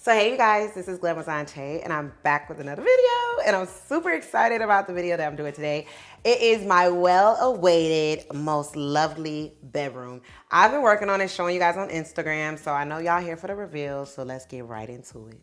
So hey you guys, this is Glamazante and I'm back with another video and I'm super excited about the video that I'm doing today. It is my well-awaited, most lovely bedroom. I've been working on it, showing you guys on Instagram, so I know y'all here for the reveal, so let's get right into it.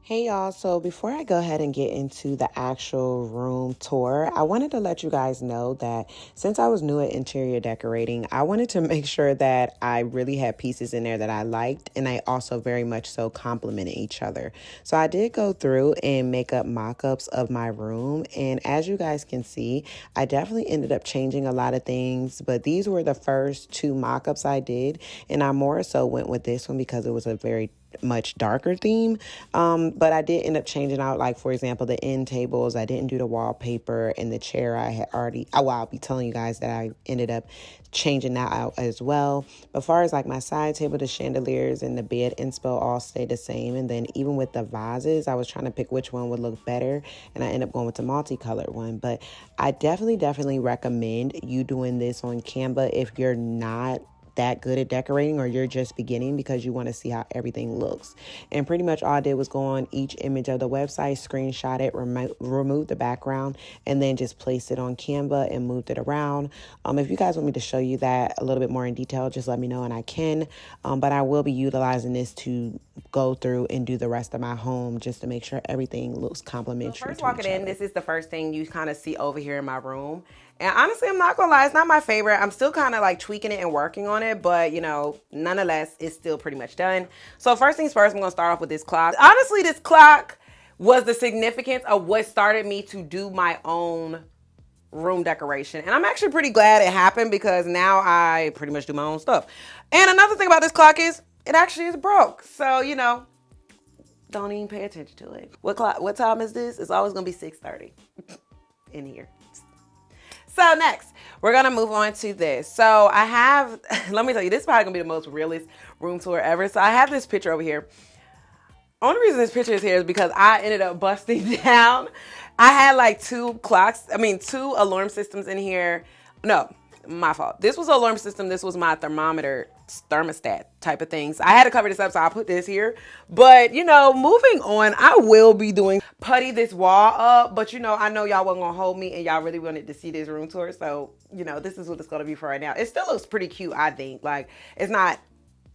Hey y'all, so before I go ahead and get into the actual room tour, I wanted to let you guys know that since I was new at interior decorating, I wanted to make sure that I really had pieces in there that I liked, and I also very much so complemented each other. So I did go through and make up mock-ups of my room, and as you guys can see, I definitely ended up changing a lot of things, but these were the first two mock-ups I did, and I more so went with this one because it was a very much darker theme, but I did end up changing out, like for example, the end tables. I didn't do the wallpaper, and the chair I had already, well, I'll be telling you guys that I ended up changing that out as well. But as far as like my side table, the chandeliers and the bed inspo all stayed the same, and then even with the vases, I was trying to pick which one would look better, and I ended up going with the multicolored one. But I definitely recommend you doing this on Canva if you're not that good at decorating or you're just beginning, because you want to see how everything looks. And pretty much all I did was go on each image of the website, screenshot it, remove the background, and then just place it on Canva and moved it around. If you guys want me to show you that a little bit more in detail, just let me know and I can. But I will be utilizing this to go through and do the rest of my home just to make sure everything looks complementary. So first walking in, this is the first thing you kind of see over here in my room. And honestly, I'm not gonna lie, it's not my favorite. I'm still kind of like tweaking it and working on it, but you know, nonetheless, it's still pretty much done. So first things first, I'm gonna start off with this clock. Honestly, this clock was the significance of what started me to do my own room decoration. And I'm actually pretty glad it happened because now I pretty much do my own stuff. And another thing about this clock is it actually is broke. So, you know, don't even pay attention to it. What time is this? It's always gonna be 6:30 in here. So next, we're gonna move on to this. So I have, let me tell you, this is probably gonna be the most realist room tour ever. So I have this picture over here. Only reason this picture is here is because I ended up busting down. I had like two alarm systems in here. No, my fault. This was an alarm system. This was my thermostat type of things. I had to cover this up, so I put this here. But, you know, moving on, I will be doing putty this wall up. But, you know, I know y'all wasn't going to hold me and y'all really wanted to see this room tour. So, you know, this is what it's going to be for right now. It still looks pretty cute, I think. Like, it's not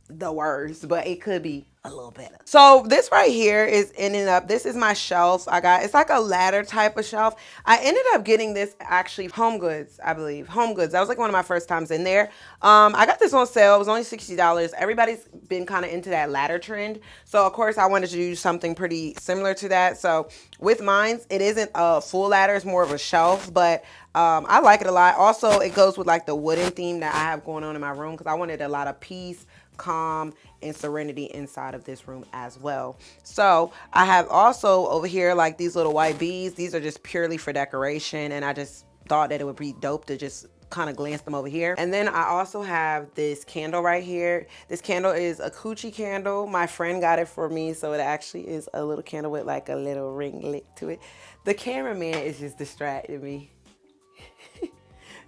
the worst, but it could be a little better. So this right here is ending up, this is my shelf I got. It's like a ladder type of shelf. I ended up getting this actually Home Goods, I believe. Home Goods. That was like one of my first times in there. I got this on sale. It was only $60. Everybody's been kind of into that ladder trend. So of course I wanted to do something pretty similar to that. So with mine, it isn't a full ladder. It's more of a shelf, but I like it a lot. Also, it goes with like the wooden theme that I have going on in my room because I wanted a lot of peace, calm, and serenity inside of this room as well. So I have also over here like these little white beads. These are just purely for decoration, and I just thought that it would be dope to just kind of glance them over here. And then I also have this candle right here. This candle is a coochie candle. My friend got it for me, so it actually is a little candle with like a little ring lit to it. The cameraman is just distracting me.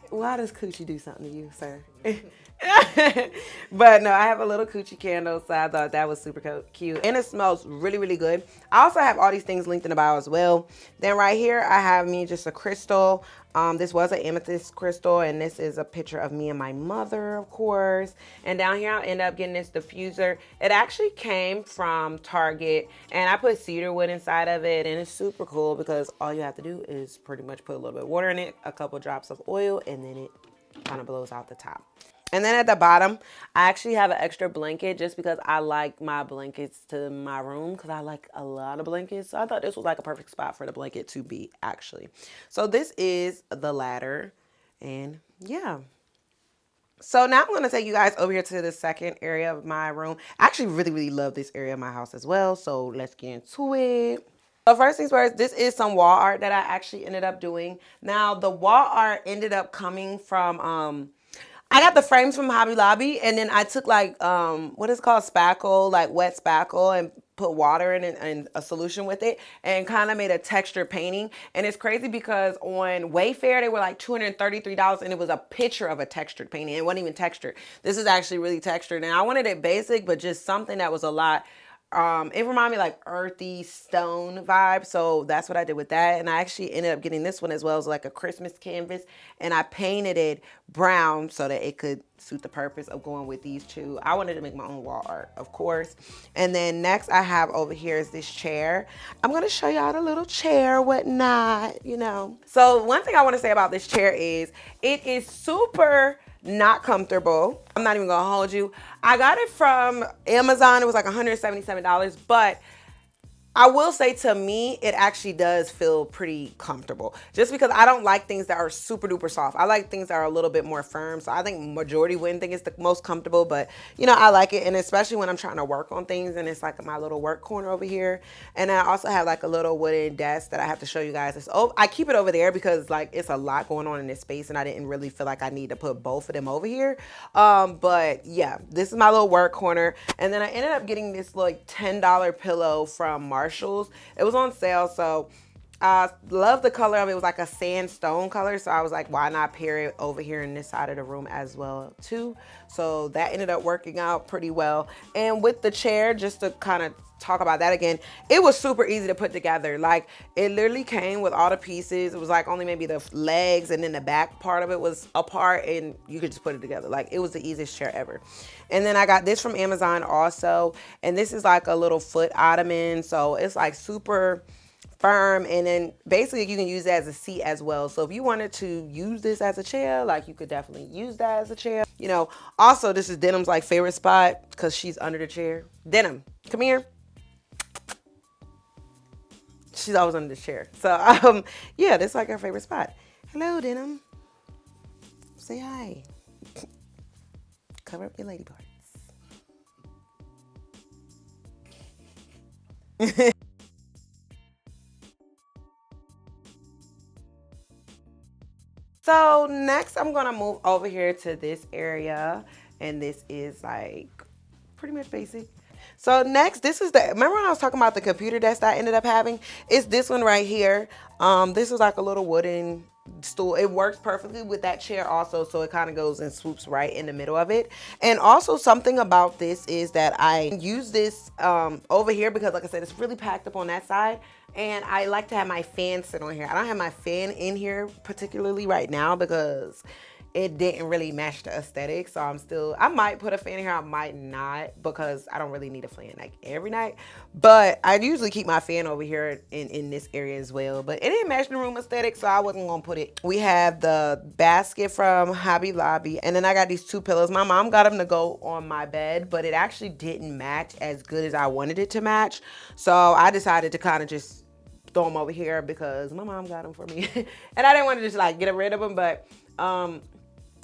Why does coochie do something to you, sir? But no, I have a little coochie candle, so I thought that was super cute. And it smells really good. I also have all these things linked in the bio as well. Then right here, I have me just a crystal. This was an amethyst crystal, and this is a picture of me and my mother, of course. And down here, I'll end up getting this diffuser. It actually came from Target, and I put cedar wood inside of it, and it's super cool because all you have to do is pretty much put a little bit of water in it, a couple drops of oil, and then it kind of blows out the top. And then at the bottom, I actually have an extra blanket just because I like my blankets to my room because I like a lot of blankets. So I thought this was like a perfect spot for the blanket to be actually. So this is the ladder, and yeah. So now I'm going to take you guys over here to the second area of my room. I actually really love this area of my house as well. So let's get into it. So first things first, this is some wall art that I actually ended up doing. Now the wall art ended up coming from, I got the frames from Hobby Lobby, and then I took like, what is it called, spackle, like wet spackle, and put water in it and a solution with it, and kind of made a texture painting. And it's crazy because on Wayfair, they were like $233, and it was a picture of a textured painting. It wasn't even textured. This is actually really textured, and I wanted it basic, but just something that was a lot It reminded me like earthy stone vibe, so that's what I did with that. And I actually ended up getting this one as well as like a Christmas canvas, and I painted it brown so that it could suit the purpose of going with these two. I wanted to make my own wall art, of course. And then next I have over here is this chair. I'm gonna show y'all the little chair, whatnot, you know. So one thing I want to say about this chair is it is super not comfortable. I'm not even gonna hold you. I got it from Amazon. It was like $177, but I will say, to me, it actually does feel pretty comfortable, just because I don't like things that are super duper soft. I like things that are a little bit more firm. So I think majority wouldn't think it's the most comfortable, but you know, I like it. And especially when I'm trying to work on things, and it's like my little work corner over here. And I also have like a little wooden desk that I have to show you guys. I keep it over there because like it's a lot going on in this space, and I didn't really feel like I need to put both of them over here. But yeah, this is my little work corner. And then I ended up getting this like $10 pillow from Marshalls. It was on sale, so I love the color of it. It was like a sandstone color, so I was like, why not pair it over here in this side of the room as well too? So that ended up working out pretty well. And with the chair, just to kind of talk about that again, it was super easy to put together. Like, it literally came with all the pieces. It was like only maybe the legs, and then the back part of it was apart, and you could just put it together. Like, it was the easiest chair ever. And then I got this from Amazon also, and this is like a little foot ottoman, so it's like super firm, and then basically you can use it as a seat as well. So if you wanted to use this as a chair, like, you could definitely use that as a chair. You know, also this is Denim's like favorite spot because she's under the chair. Denim, come here. She's always under the chair. So yeah, this is like her favorite spot. Hello, Denim. Say hi. Cover up your lady parts. So next I'm gonna move over here to this area, and this is like pretty much basic. So next, this is remember when I was talking about the computer desk that I ended up having? It's this one right here. This is like a little wooden stool. It works perfectly with that chair also, so it kind of goes and swoops right in the middle of it. And also something about this is that I use this over here because, like I said, it's really packed up on that side. And I like to have my fan sit on here. I don't have my fan in here particularly right now because it didn't really match the aesthetic. So I might put a fan in here, I might not, because I don't really need a fan like every night. But I usually keep my fan over here in this area as well. But it didn't match the room aesthetic, so I wasn't gonna put it. We have the basket from Hobby Lobby, and then I got these two pillows. My mom got them to go on my bed, but it actually didn't match as good as I wanted it to match. So I decided to kind of just throw them over here because my mom got them for me. And I didn't want to just like get rid of them, but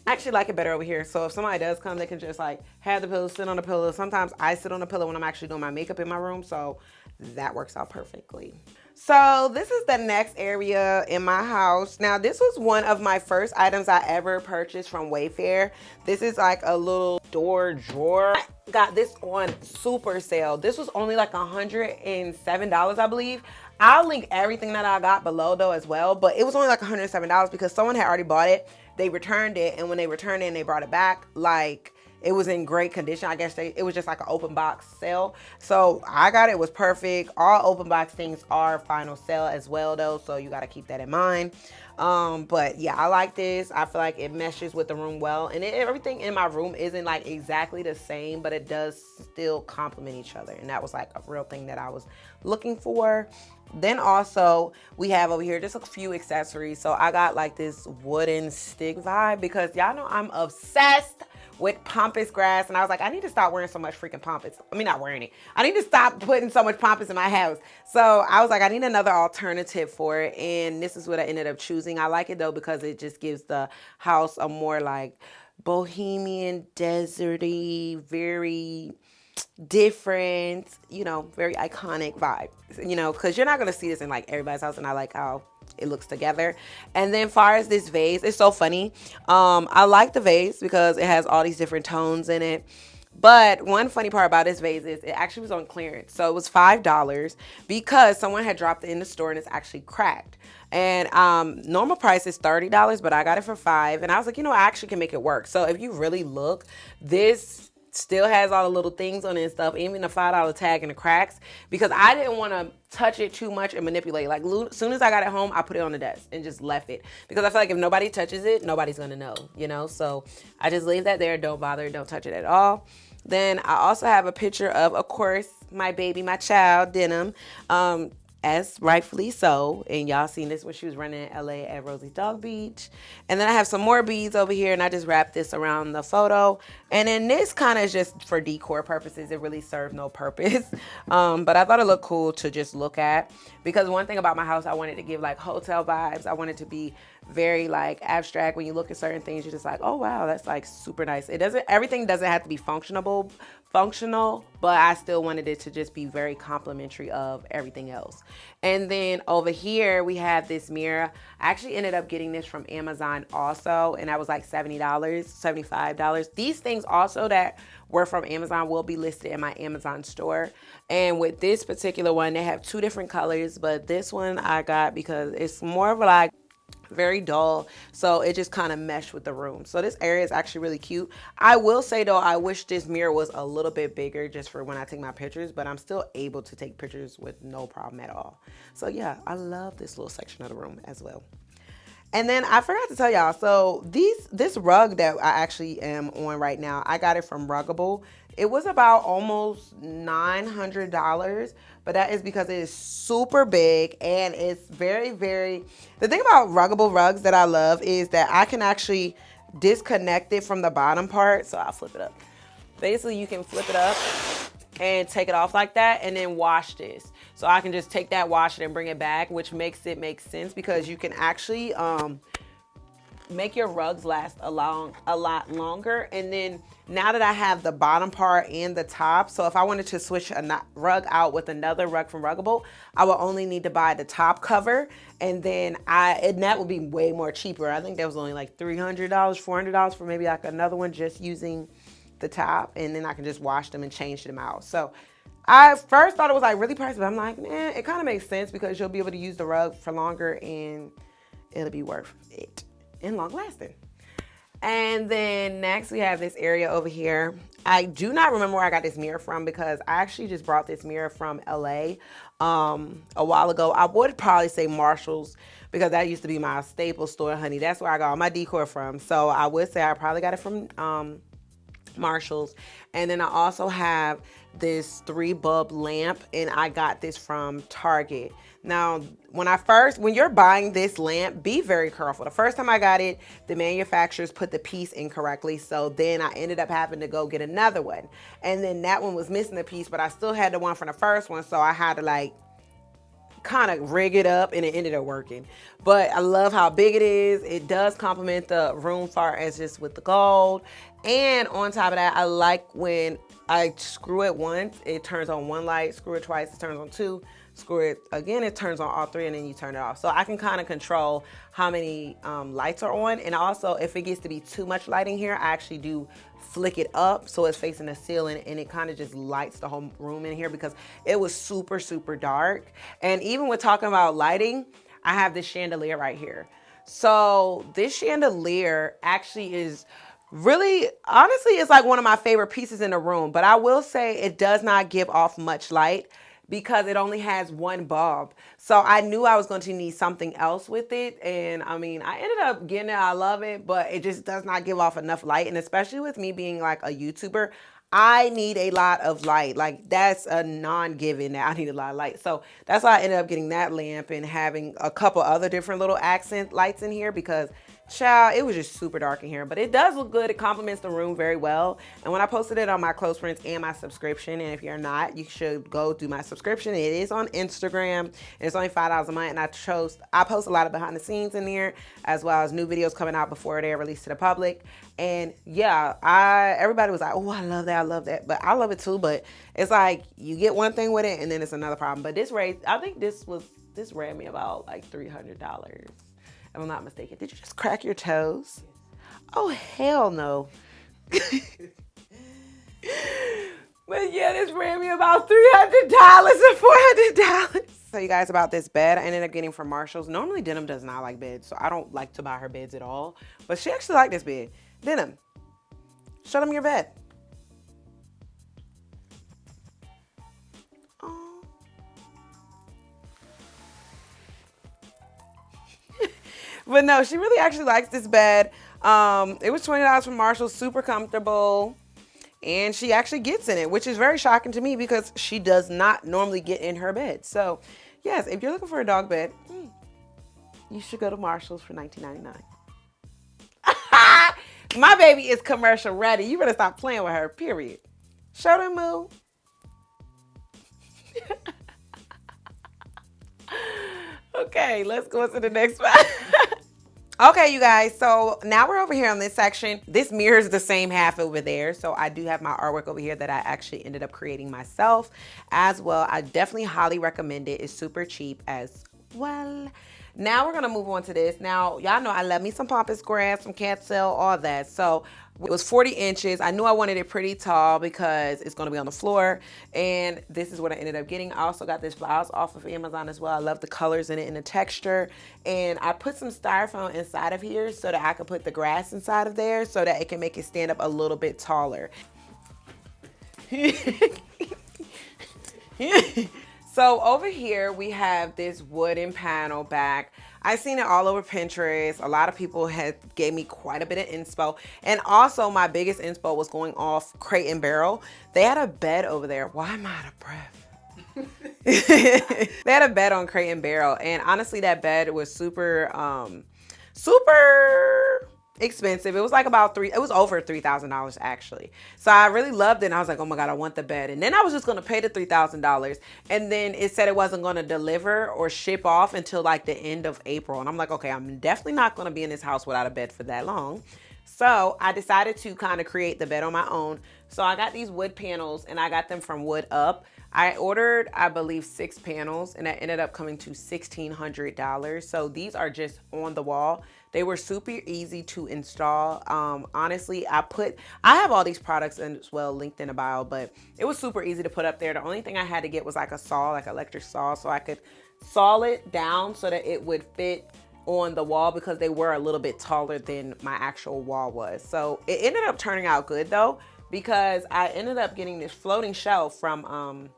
I actually like it better over here. So if somebody does come, they can just like have the pillow, sit on the pillow. Sometimes I sit on the pillow when I'm actually doing my makeup in my room, so that works out perfectly. So this is the next area in my house. Now this was one of my first items I ever purchased from Wayfair. This is like a little door drawer. I got this on super sale. This was only like $107, I believe. I'll link everything that I got below though as well, but it was only like $107 because someone had already bought it. They returned it, and when they returned it and they brought it back, like, it was in great condition. I guess it was just like an open box sale. So I got it. It was perfect. All open box things are final sale as well though, so you got to keep that in mind. But yeah, I like this. I feel like it meshes with the room well, and everything in my room isn't like exactly the same, but it does still complement each other, and that was like a real thing that I was looking for. Then also we have over here just a few accessories. So I got like this wooden stick vibe because y'all know I'm obsessed with pampas grass, and I was like, I need to stop wearing so much freaking pampas. I mean, not wearing it. I need to stop putting so much pampas in my house. So I was like, I need another alternative for it, and this is what I ended up choosing. I like it though because it just gives the house a more like bohemian, deserty, very different, you know, very iconic vibe, you know, because you're not going to see this in like everybody's house, and I like how it looks together. And then far as this vase, it's so funny. I like the vase because it has all these different tones in it. But one funny part about this vase is it actually was on clearance. So it was $5 because someone had dropped it in the store and it's actually cracked. And normal price is $30, but I got it for $5. And I was like, you know, I actually can make it work. So if you really look, this still has all the little things on it and stuff, even the $5 tag and the cracks, because I didn't want to touch it too much and manipulate. Like, as soon as I got it home, I put it on the desk and just left it, because I feel like if nobody touches it, nobody's gonna know, you know. So I just leave that there. Don't bother, don't touch it at all. Then I also have a picture of course, my baby, my child, Denim, as rightfully so. And y'all seen this when she was running in LA at Rosie's Dog Beach. And then I have some more beads over here, and I just wrapped this around the photo. And then this kind of is just for decor purposes. It really served no purpose. But I thought it looked cool to just look at, because one thing about my house, I wanted to give like hotel vibes. I wanted to be very like abstract. When you look at certain things, you're just like, oh wow, that's like super nice. Everything doesn't have to be functional, but I still wanted it to just be very complimentary of everything else. And then over here we have this mirror. I actually ended up getting this from Amazon also, and that was like $70, $75. These things also that were from Amazon will be listed in my Amazon store. And with this particular one, they have two different colors, but this one I got because it's more of like very dull, so it just kind of meshed with the room. So this area is actually really cute. I will say though, I wish this mirror was a little bit bigger just for when I take my pictures, but I'm still able to take pictures with no problem at all. So yeah, I love this little section of the room as well. And then I forgot to tell y'all, so this rug that I actually am on right now, I got it from Ruggable. It was about almost $900, but that is because it is super big and it's very, very, the thing about Ruggable rugs that I love is that I can actually disconnect it from the bottom part. So I'll flip it up. Basically, you can flip it up and take it off like that and then wash this. So I can just take that, wash it, and bring it back, which makes it make sense because you can actually make your rugs last a lot longer. And then now that I have the bottom part and the top, so if I wanted to switch a rug out with another rug from Ruggable, I will only need to buy the top cover, and then that would be way more cheaper. I think that was only like $300, $400 for maybe like another one just using the top, and then I can just wash them and change them out. So I first thought it was like really pricey, but I'm like, man, it kind of makes sense because you'll be able to use the rug for longer and it'll be worth it and long lasting. And then next we have this area over here. I do not remember where I got this mirror from because I actually just brought this mirror from LA a while ago. I would probably say Marshall's because that used to be my staple store, honey. That's where I got all my decor from. So I would say I probably got it from Marshall's. And then I also have this 3-bulb lamp, and I got this from Target. Now, when you're buying this lamp, be very careful. The first time I got it, the manufacturers put the piece incorrectly, so then I ended up having to go get another one. And then that one was missing a piece, but I still had the one from the first one, so I had to like kind of rig it up, and it ended up working. But I love how big it is. It does complement the room far as just with the gold. And on top of that, I like when I screw it once, it turns on one light, screw it twice, it turns on two, screw it again, it turns on all three, and then you turn it off. So I can kind of control how many lights are on. And also, if it gets to be too much lighting here, I actually do flick it up so it's facing the ceiling, and it kind of just lights the whole room in here because it was super, super dark. And even with talking about lighting, I have this chandelier right here. So this chandelier actually is really, honestly, it's like one of my favorite pieces in the room, but I will say it does not give off much light because it only has one bulb. So I knew I was going to need something else with it. And I mean, I ended up getting it. I love it, but it just does not give off enough light. And especially with me being like a YouTuber, I need a lot of light. Like that's a non-given that I need a lot of light. So that's why I ended up getting that lamp and having a couple other different little accent lights in here because child, it was just super dark in here, but it does look good. It complements the room very well. And when I posted it on my close friends and my subscription, and if you're not, you should go do my subscription. It is on Instagram. It's only $5 a month, and I post a lot of behind the scenes in there, as well as new videos coming out before they're released to the public. And yeah, everybody was like, oh, I love that. But I love it too, but it's like you get one thing with it and then it's another problem. But I think this ran me about like $300. If I'm not mistaken. Did you just crack your toes? Oh, hell no. But yeah, this ran me about $300 or $400. Tell you guys about this bed I ended up getting from Marshall's. Normally Denim does not like beds, so I don't like to buy her beds at all. But she actually liked this bed. Denim, show them your bed. But no, she really actually likes this bed. It was $20 from Marshall, super comfortable. And she actually gets in it, which is very shocking to me because she does not normally get in her bed. So yes, if you're looking for a dog bed, you should go to Marshall's for $19.99. My baby is commercial ready. You better stop playing with her, period. Show them moo. Okay, let's go to the next one. Okay, you guys, so now we're over here on this section. This mirrors the same half over there. So I do have my artwork over here that I actually ended up creating myself as well. I definitely highly recommend it. It's super cheap as well. Now we're gonna move on to this. Now, y'all know I love me some pampas grass, some cattail, all that. So it was 40 inches. I knew I wanted it pretty tall because it's gonna be on the floor. And this is what I ended up getting. I also got this blouse off of Amazon as well. I love the colors in it and the texture. And I put some styrofoam inside of here so that I could put the grass inside of there so that it can make it stand up a little bit taller. So over here we have this wooden panel back. I've seen it all over Pinterest. A lot of people had gave me quite a bit of inspo. And also my biggest inspo was going off Crate and Barrel. They had a bed over there. Why am I out of breath? They had a bed on Crate and Barrel. And honestly, that bed was super expensive. It was like it was over $3,000 actually. So I really loved it and I was like, oh my God, I want the bed. And then I was just gonna pay the $3,000 and then it said it wasn't gonna deliver or ship off until like the end of April. And I'm like, okay, I'm definitely not gonna be in this house without a bed for that long. So I decided to kind of create the bed on my own. So I got these wood panels and I got them from WOODUP. I ordered, I believe, 6 panels and that ended up coming to $1,600. So these are just on the wall. They were super easy to install. Honestly, I have all these products as well linked in the bio, but it was super easy to put up there. The only thing I had to get was like a saw, like an electric saw, so I could saw it down so that it would fit on the wall because they were a little bit taller than my actual wall was. So it ended up turning out good though, because I ended up getting this floating shelf from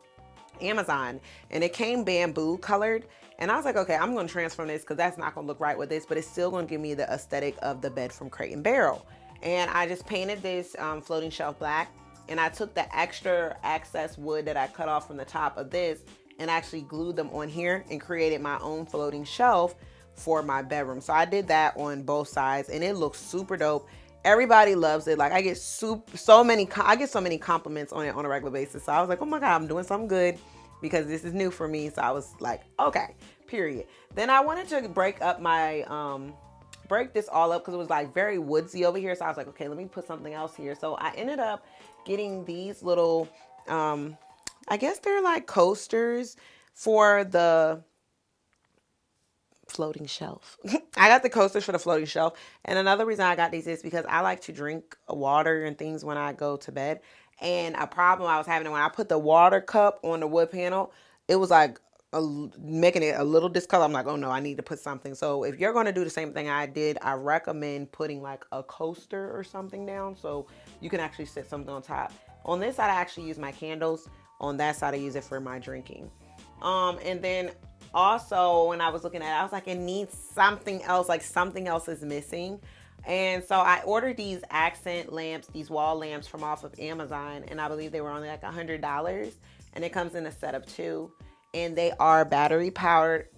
Amazon and it came bamboo colored. And I was like, okay, I'm gonna transform this because that's not gonna look right with this, but it's still gonna give me the aesthetic of the bed from Crate and Barrel. And I just painted this floating shelf black and I took the extra access wood that I cut off from the top of this and actually glued them on here and created my own floating shelf for my bedroom. So I did that on both sides and it looks super dope. Everybody loves it. Like I get so many compliments on it on a regular basis. So I was like, oh my God, I'm doing something good because this is new for me. So I was like, okay, period. Then I wanted to break up my, break this all up because it was like very woodsy over here. So I was like, okay, let me put something else here. So I ended up getting these little, I guess they're like coasters for the floating shelf. I got the coasters for the floating shelf. And another reason I got these is because I like to drink water and things when I go to bed. And a problem I was having when I put the water cup on the wood panel, it was like making it a little discolor. I'm like, oh no, I need to put something. So if you're going to do the same thing I did, I recommend putting like a coaster or something down so you can actually set something on top. On this side, I actually use my candles. On that side, I use it for my drinking. And then also when I was looking at it, I was like, it needs something else, like something else is missing. And so I ordered these accent lamps, these wall lamps from off of Amazon, and I believe they were only like $100. And it comes in a set of 2, and they are battery powered,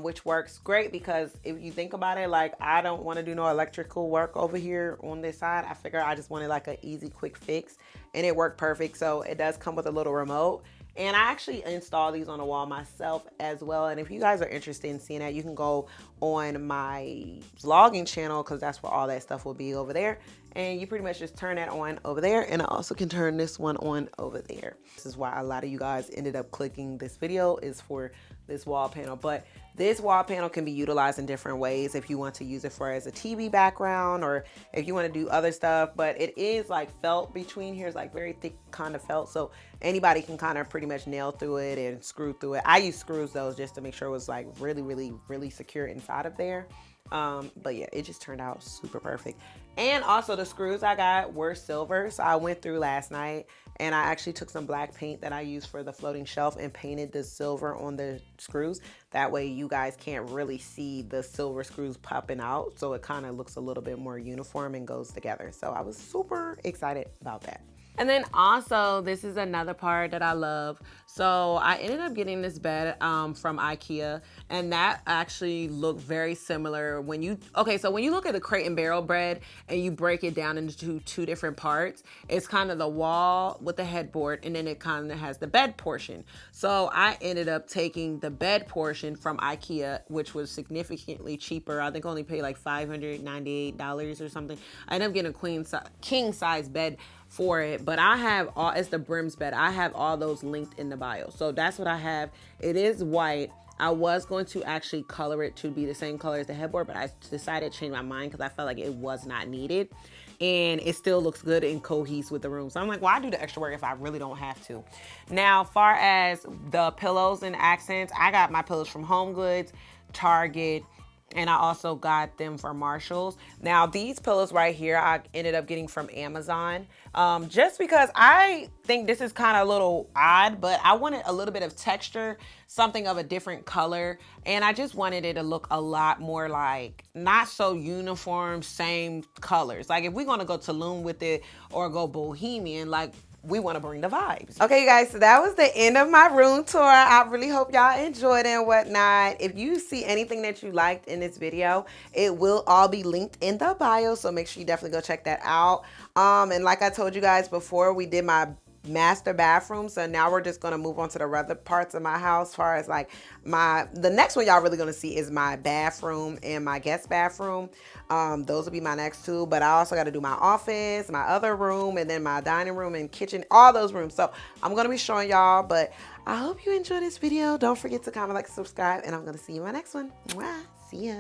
which works great because if you think about it, like I don't want to do no electrical work over here on this side. I figure I just wanted like an easy, quick fix, and it worked perfect. So it does come with a little remote. And I actually install these on the wall myself as well. And if you guys are interested in seeing that, you can go on my vlogging channel because that's where all that stuff will be over there. And you pretty much just turn that on over there. And I also can turn this one on over there. This is why a lot of you guys ended up clicking this video is for this wall panel. But this wall panel can be utilized in different ways if you want to use it for as a TV background or if you want to do other stuff. But it is like felt between here. It's like very thick kind of felt. So anybody can kind of pretty much nail through it and screw through it. I use screws though just to make sure it was like really, really, really secure inside of there. But yeah, it just turned out super perfect. And also the screws I got were silver. So I went through last night and I actually took some black paint that I used for the floating shelf and painted the silver on the screws. That way you guys can't really see the silver screws popping out. So it kind of looks a little bit more uniform and goes together. So I was super excited about that. And then also, this is another part that I love. So I ended up getting this bed from IKEA, and that actually looked very similar. When you look at the crate and barrel bed and you break it down into two different parts, it's kind of the wall with the headboard, and then it kind of has the bed portion. So I ended up taking the bed portion from IKEA, which was significantly cheaper. I think I only paid like $598 or something. I ended up getting a king size bed for it, but I have it's the BRIMMES bed. I have all those linked in the bio. So that's what I have. It is white. I was going to actually color it to be the same color as the headboard, but I decided to change my mind because I felt like it was not needed. And it still looks good and cohesive with the room. So I'm like, why do the extra work if I really don't have to? Now, far as the pillows and accents, I got my pillows from HomeGoods, Target, and I also got them for Marshalls. Now these pillows right here, I ended up getting from Amazon. Just because I think this is kind of a little odd, but I wanted a little bit of texture, something of a different color. And I just wanted it to look a lot more like, not so uniform, same colors. Like if we're gonna go Tulum with it or go bohemian, like we want to bring the vibes. Okay, you guys, so that was the end of my room tour. I really hope y'all enjoyed it and whatnot. If you see anything that you liked in this video, it will all be linked in the bio, so make sure you definitely go check that out. And like I told you guys before, we did my master bathroom, so now we're just gonna move on to the other parts of my house. As far as like the next one y'all really gonna see is my bathroom and my guest bathroom. Those will be my next two, but I also got to do my office, my other room, and then my dining room and kitchen, all those rooms. So I'm gonna be showing y'all, but I hope you enjoyed this video. Don't forget to comment, like, subscribe, and I'm gonna see you in my next one. Mwah. See ya.